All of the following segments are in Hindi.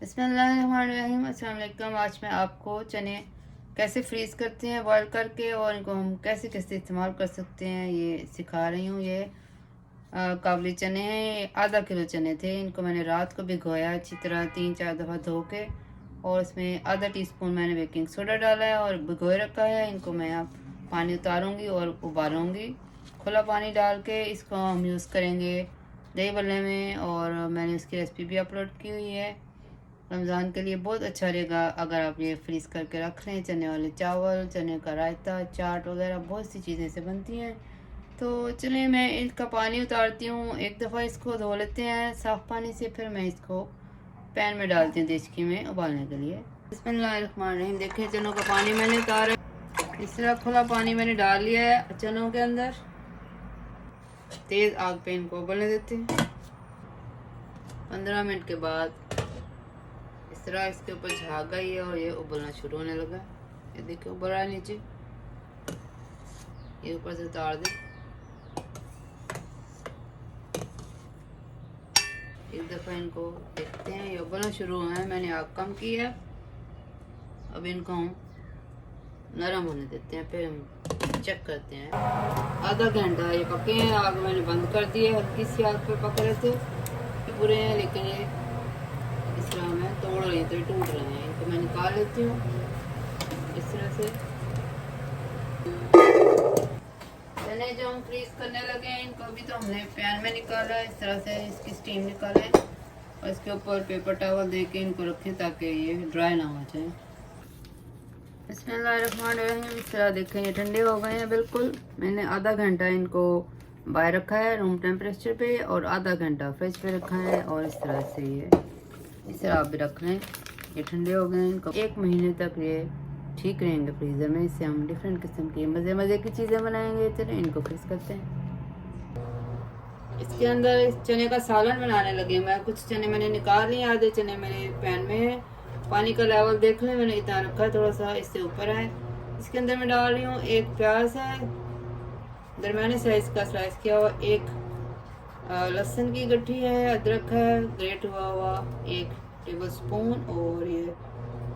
बिस्मिल्लाहिर्रहमानिर्रहीम। अस्सलाम वालेकुम। आज मैं आपको चने कैसे फ्रीज़ करते हैं बॉयल करके और इनको हम कैसे कैसे इस्तेमाल कर सकते हैं ये सिखा रही हूँ। ये काबुली चने हैं, ये आधा किलो चने थे। इनको मैंने रात को भिगोया अच्छी तरह 3-4 दफ़ा धो के, और इसमें आधा टीस्पून मैंने बेकिंग सोडा डाला है और भिगोए रखा है। इनको मैं अब पानी उतारूँगी और उबालूँगी। खुला पानी डाल के इसको हम यूज़ करेंगे दही बल्ले में, और मैंने उसकी रेसिपी भी अपलोड की हुई है। रमज़ान के लिए बहुत अच्छा रहेगा अगर आप ये फ्रीज़ करके रख लें। चने वाले चावल, चने का रायता, चाट वगैरह बहुत सी चीज़ें से बनती हैं। तो चलिए मैं इसका पानी उतारती हूँ। एक दफ़ा इसको धो लेते हैं साफ़ पानी से, फिर मैं इसको पैन में डालती हूँ देचकी में उबालने के लिए। बिस्मिल्लाहिर्रहमानिर्रहीम। देखिए चनों का पानी मैंने उतारा, इस तरह खुला पानी मैंने डाल लिया है चनों के अंदर। तेज़ आग पे इनको उबलने देते हैं। 15 मिनट के बाद इस तरह इसके ऊपर झाग आई है और ये उबलना शुरू होने लगा। ये देखिए उबल रहा है नीचे, ये ऊपर से उतार दें। एक दफ़ा इनको देखते हैं, ये उबलना शुरू हुआ है। मैंने आग कम की है। अब इनको हम नरम होने देते हैं, फिर हम चेक करते हैं। आधा घंटा ये पके हैं। आग मैंने बंद कर दी है, हल्की सी आग पे पक रहे थे ये बुरे हैं, लेकिन ये इस तरह मैं तोड़ रही तो टूट रहे हैं। इनको मैं निकाल लेती हूँ इस तरह से। चने जो हम फ्रीज करने लगे हैं इनको भी तो हमने पैन में निकाला है, इस तरह से इसकी स्टीम निकाले और इसके ऊपर पेपर टॉवल दे के इनको रखें ताकि ये ड्राई ना हो जाए। बिस्मिल्लाहिर्रहमानिर्रहीम। इस तरह देखें ये ठंडे हो गए हैं बिल्कुल। मैंने आधा घंटा इनको बाहर रखा है रूम टेम्परेचर पे और आधा घंटा फ्रिज पे रखा है, और इस तरह से ये इस तरह आप भी रख लें। ये ठंडे हो गए। इनको 1 महीने तक ये ठीक रहेंगे फ्रीज़र में। इससे हम डिफरेंट किस्म की मज़े की चीज़ें बनाएंगे। चलिए इनको फ्रीज करते हैं। इसके अंदर इस चने का सालन बनाने लगे मैं। कुछ चने मैंने निकाल लिए, आधे चने मेरे पैन में है। पानी का लेवल देख लें, मैंने इतना रखा है, थोड़ा सा इससे ऊपर है। इसके अंदर मैं डाल रही हूँ 1 प्याज है दरमियाने साइज़ का स्लाइस किया हुआ, 1 लहसुन की गट्ठी है, अदरक है ग्रेट हुआ 1 टेबल स्पून, और ये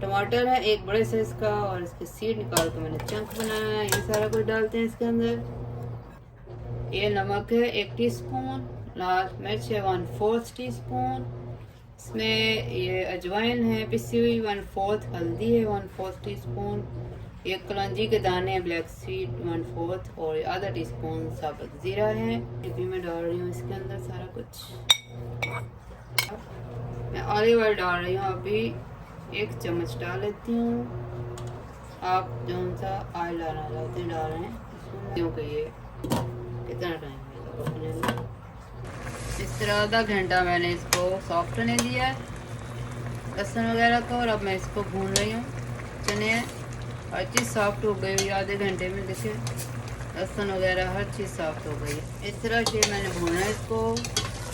टमाटर है 1 बड़े साइज का, और इसके सीड निकाल के मैंने चंक बनाया है। ये सारा कुछ डालते हैं इसके अंदर। ये नमक है 1 टीस्पून, लाल मिर्च है 1/4 टीस्पून, इसमें ये अजवाइन है पिसी हुई 1/4, हल्दी है 1/4 टीस्पून, ये कलौंजी के दाने ब्लैक सीड 1/4, और आधा टीस्पून साबुत ज़ीरा है। ये भी मैं डाल रही हूँ इसके अंदर सारा कुछ। मैं ऑलिव ऑयल डाल रही हूँ, अभी 1 चम्मच डाल लेती हूँ। आप जो सा ऑयल डालना चाहते हैं डाल रहे हैं, क्योंकि ये कितना टाइम लगेगा। इस तरह आधा घंटा मैंने इसको सॉफ्ट होने दिया है लहसुन वगैरह को, और अब मैं इसको भून रही हूँ। चने हर चीज़ सॉफ्ट हो गई हुई आधे घंटे में। देखिए लहसुन वगैरह हर चीज़ सॉफ्ट हो गई है। इस तरह से मैंने भूना है इसको,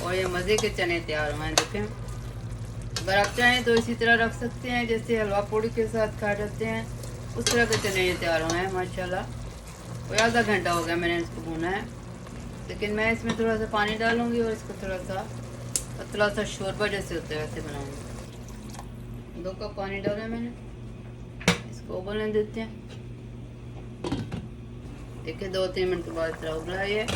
और ये मज़े के चने तैयार हुए हैं। देखें, अगर आप चाहें तो इसी तरह रख सकते हैं जैसे हलवा पूड़ी के साथ खा जाते हैं, उस तरह के चने ये तैयार हुए हैं माशाल्लाह। कोई आधा घंटा हो गया मैंने इसको भूना है, लेकिन मैं इसमें थोड़ा सा पानी डालूँगी और इसको थोड़ा सा पतला सा शोरबा जैसे होता है वैसे बनाऊँगी। 2 कप पानी डाला मैंने, इसको उबलने देते हैं। देखिए 2-3 मिनट के बाद इतना उबला है ये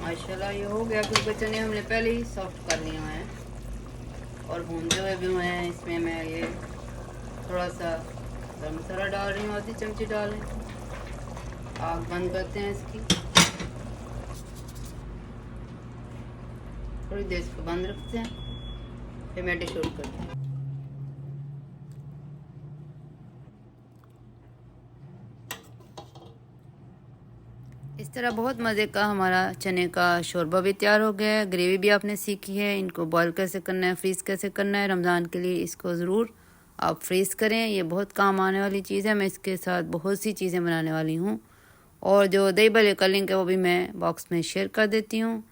माशाल्लाह। ये हो गया, क्योंकि चने हमने पहले ही सॉफ्ट कर लिए हुए हैं और भूनते हुए भी हुए हैं। इसमें मैं ये थोड़ा सा गरम मसाला डाल रही हूँ, आधी चमची डाल रही हूँ। आग बंद करते हैं इसकी, थोड़ी देर इसको बंद रखते हैं, फिर मैं डिश आउट करते हैं। इस तरह बहुत मज़े का हमारा चने का शोरबा भी तैयार हो गया है। ग्रेवी भी आपने सीखी है। इनको बॉयल कैसे करना है, फ्रीज़ कैसे करना है। रमज़ान के लिए इसको ज़रूर आप फ्रीज़ करें, ये बहुत काम आने वाली चीज़ है। मैं इसके साथ बहुत सी चीज़ें बनाने वाली हूँ, और जो दही भल्ले का लिंक है वो भी मैं बॉक्स में शेयर कर देती हूँ।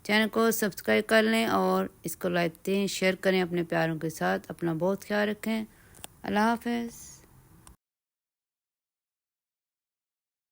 चैनल को सब्सक्राइब कर लें और इसको लाइक दें, शेयर करें अपने प्यारों के साथ। अपना बहुत ख्याल रखें। अल्लाह हाफ़िज़।